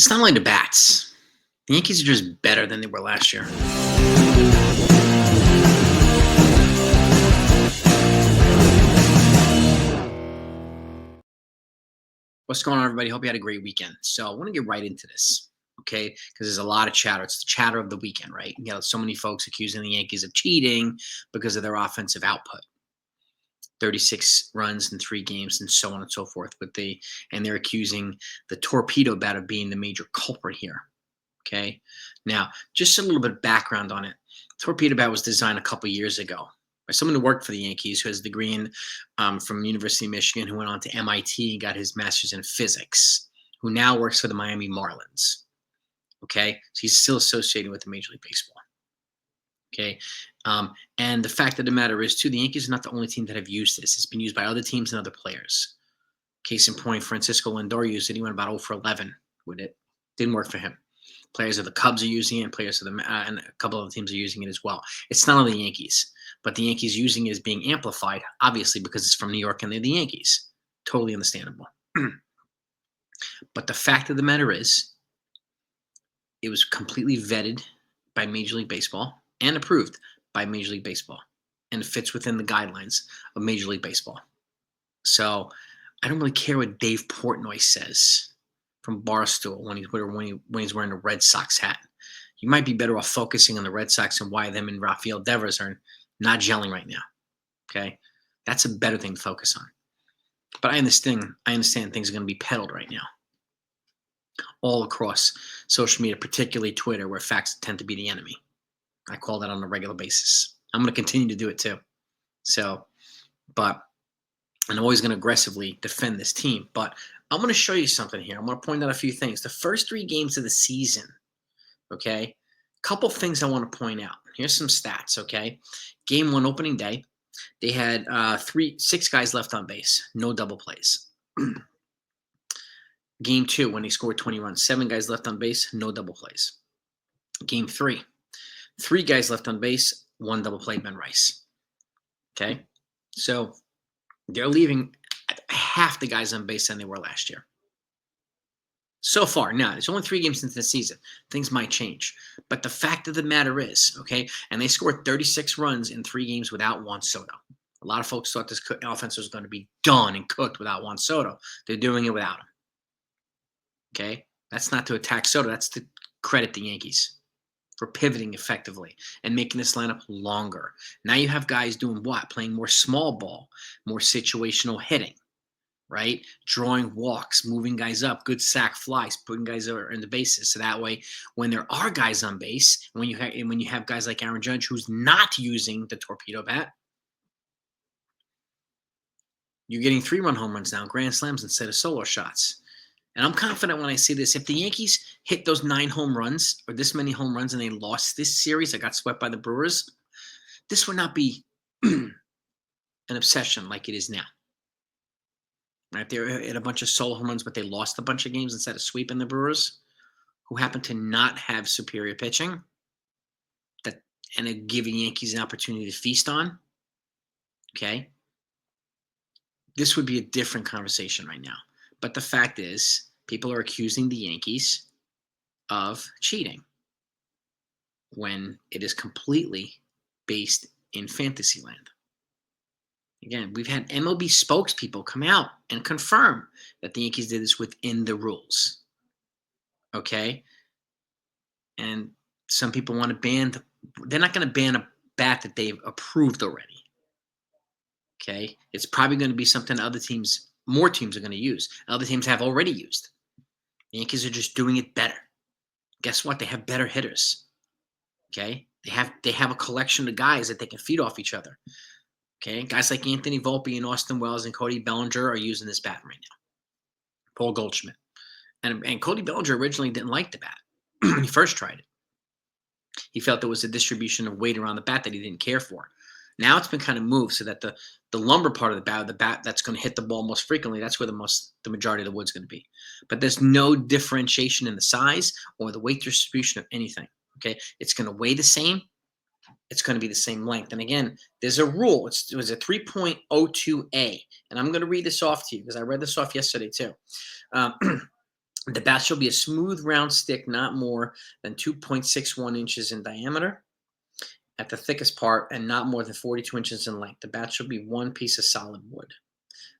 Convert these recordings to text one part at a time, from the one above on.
It's not only the bats. The Yankees are just better than they were last year. What's going on, everybody? Hope you had a great weekend. So I want to get right into this, okay? Because there's a lot of chatter. It's the chatter of the weekend, right? You know, so many folks accusing the Yankees of cheating because of their offensive output. 36 runs in 3 games and so on and so forth. And they're accusing the torpedo bat of being the major culprit here. Okay. Now, just a little bit of background on it. Torpedo bat was designed a couple years ago by someone who worked for the Yankees, who has a degree from University of Michigan, who went on to MIT and got his master's in physics, who now works for the Miami Marlins. Okay. So he's still associated with the Major League Baseball. Okay. And the fact of the matter is, too, the Yankees are not the only team that have used this. It's been used by other teams and other players. Case in point, Francisco Lindor used it. He went about 0 for 11 with it. Didn't work for him. Players of the Cubs are using it, and players of and a couple of the teams are using it as well. It's not only the Yankees, but the Yankees using it is being amplified, obviously, because it's from New York and they're the Yankees. Totally understandable. But the fact of the matter is, it was completely vetted by Major League Baseball and approved by Major League Baseball, and it fits within the guidelines of Major League Baseball. So I don't really care what Dave Portnoy says from Barstool when he's wearing a Red Sox hat. You might be better off focusing on the Red Sox and why them and Rafael Devers are not gelling right now. Okay, that's a better thing to focus on. But I understand things are going to be peddled right now, all across social media, particularly Twitter, where facts tend to be the enemy. I call that on a regular basis. I'm going to continue to do it too. So, and I'm always going to aggressively defend this team. But I'm going to show you something here. I'm going to point out a few things. The first 3 games of the season, okay? Couple things I want to point out. Here's some stats, okay? Game 1, opening day, they had 6 guys left on base, no double plays. Game 2, when they scored 20 runs, 7 guys left on base, no double plays. Game 3, 3 guys left on base, 1 double play, Ben Rice. Okay? So they're leaving half the guys on base than they were last year. So far, now, it's only 3 games into the season. Things might change. But the fact of the matter is, okay, and they scored 36 runs in 3 games without Juan Soto. A lot of folks thought this offense was going to be done and cooked without Juan Soto. They're doing it without him. Okay? That's not to attack Soto. That's to credit the Yankees for pivoting effectively and making this lineup longer. Now you have guys doing what? Playing more small ball, more situational hitting, right? Drawing walks, moving guys up, good sack flies, putting guys in the bases. So that way, when there are guys on base, when you have guys like Aaron Judge who's not using the torpedo bat, you're getting 3-run home runs now, grand slams instead of solo shots. And I'm confident when I see this. If the Yankees hit those 9 home runs or this many home runs and they lost this series, that got swept by the Brewers, this would not be an obsession like it is now. Right? They hit a bunch of solo home runs, but they lost a bunch of games instead of sweeping the Brewers, who happen to not have superior pitching, and are giving Yankees an opportunity to feast on. Okay? This would be a different conversation right now. But the fact is, people are accusing the Yankees of cheating when it is completely based in fantasy land. Again, we've had MLB spokespeople come out and confirm that the Yankees did this within the rules. Okay? And some people want to ban, they're not going to ban a bat that they've approved already. Okay? It's probably going to be something more teams are going to use. Other teams have already used. The Yankees are just doing it better. Guess what? They have better hitters. Okay? They have a collection of guys that they can feed off each other. Okay? Guys like Anthony Volpe and Austin Wells and Cody Bellinger are using this bat right now. Paul Goldschmidt. And Cody Bellinger originally didn't like the bat. He first tried it. He felt there was a distribution of weight around the bat that he didn't care for. Now it's been kind of moved so that the lumber part of the bat that's going to hit the ball most frequently, that's where the majority of the wood's going to be. But there's no differentiation in the size or the weight distribution of anything. Okay, it's going to weigh the same. It's going to be the same length. And again, there's a rule. It was a 3.02A. And I'm going to read this off to you because I read this off yesterday too. The bat shall be a smooth, round stick, not more than 2.61 inches in diameter at the thickest part and not more than 42 inches in length. The bat shall be one piece of solid wood.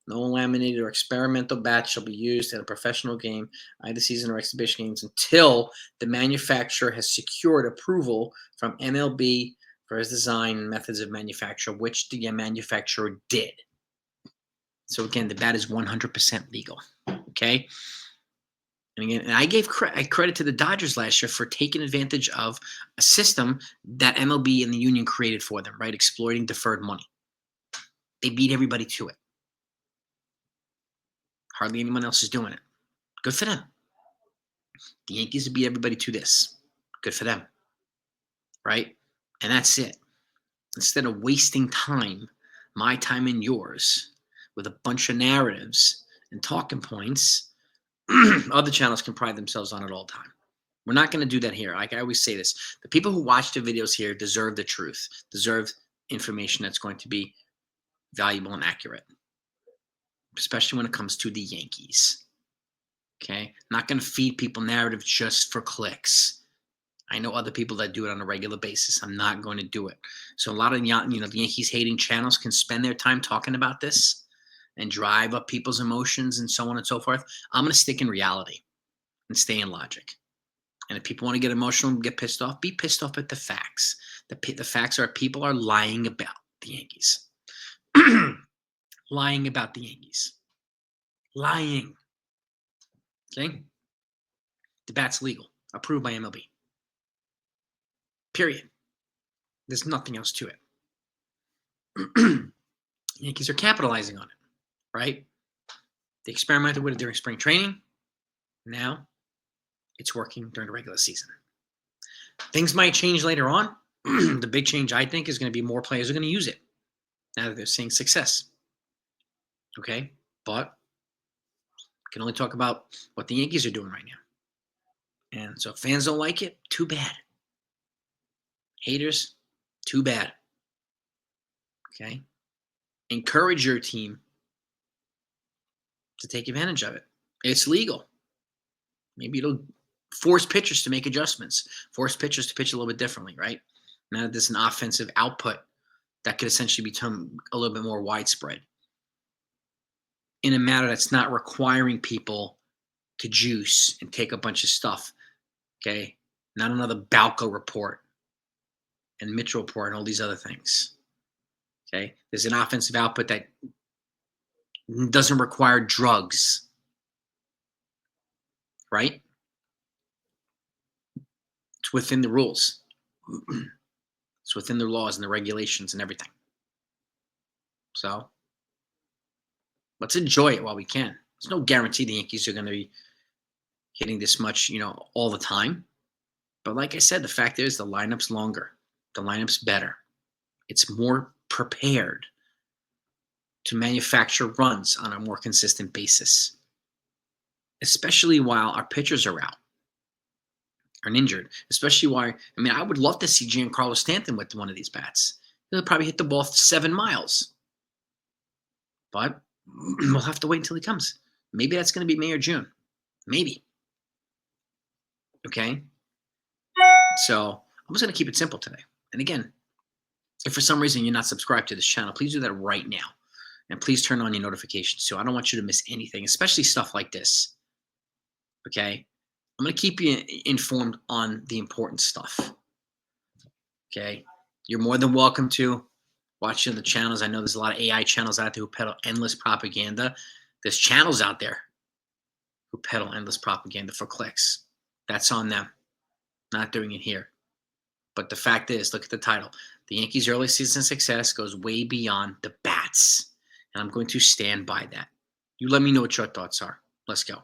No laminated or experimental bat shall be used in a professional game, either season or exhibition games, until the manufacturer has secured approval from MLB for his design and methods of manufacture, which the manufacturer did. So again, the bat is 100% legal. Okay. And again, and I gave credit to the Dodgers last year for taking advantage of a system that MLB and the union created for them, right? Exploiting deferred money. They beat everybody to it. Hardly anyone else is doing it. Good for them. The Yankees beat everybody to this. Good for them. Right? And that's it. Instead of wasting time, my time and yours, with a bunch of narratives and talking points, other channels can pride themselves on it all the time. We're not going to do that here. Like I always say this, the people who watch the videos here deserve the truth, deserve information that's going to be valuable and accurate, especially when it comes to the Yankees. Okay? Not going to feed people narrative just for clicks. I know other people that do it on a regular basis. I'm not going to do it. So a lot of the Yankees hating channels can spend their time talking about this and drive up people's emotions and so on and so forth. I'm going to stick in reality and stay in logic. And if people want to get emotional and get pissed off, be pissed off at the facts. The facts are people are lying about the Yankees. Lying about the Yankees. Lying. Okay? The bat's legal. Approved by MLB. Period. There's nothing else to it. Yankees are capitalizing on it, right? They experimented with it during spring training. Now it's working during the regular season. Things might change later on. The big change, I think, is going to be more players are going to use it now that they're seeing success. Okay? But I can only talk about what the Yankees are doing right now. And so if fans don't like it, too bad. Haters, too bad. Okay? Encourage your team to take advantage of it. It's legal. Maybe it'll force pitchers to make adjustments, force pitchers to pitch a little bit differently, right? Now that there's an offensive output that could essentially become a little bit more widespread in a manner that's not requiring people to juice and take a bunch of stuff, okay? Not another Balco report and Mitchell report and all these other things, okay? There's an offensive output that doesn't require drugs, right? It's within the rules. It's within the laws and the regulations and everything. So let's enjoy it while we can. There's no guarantee the Yankees are going to be hitting this much, all the time. But like I said, the fact is the lineup's longer. The lineup's better. It's more prepared to manufacture runs on a more consistent basis, especially while our pitchers are out, are injured. Especially why, I would love to see Giancarlo Stanton with one of these bats. He'll probably hit the ball 7 miles. But we'll have to wait until he comes. Maybe that's going to be May or June. Maybe. Okay? So I'm just going to keep it simple today. And again, if for some reason you're not subscribed to this channel, please do that right now. And please turn on your notifications so I don't want you to miss anything, especially stuff like this. Okay? I'm going to keep you informed on the important stuff. Okay? You're more than welcome to watch the channels. I know there's a lot of AI channels out there who peddle endless propaganda. There's channels out there who peddle endless propaganda for clicks. That's on them. Not doing it here. But the fact is, look at the title. The Yankees' early season success goes way beyond the bats. And I'm going to stand by that. You let me know what your thoughts are. Let's go.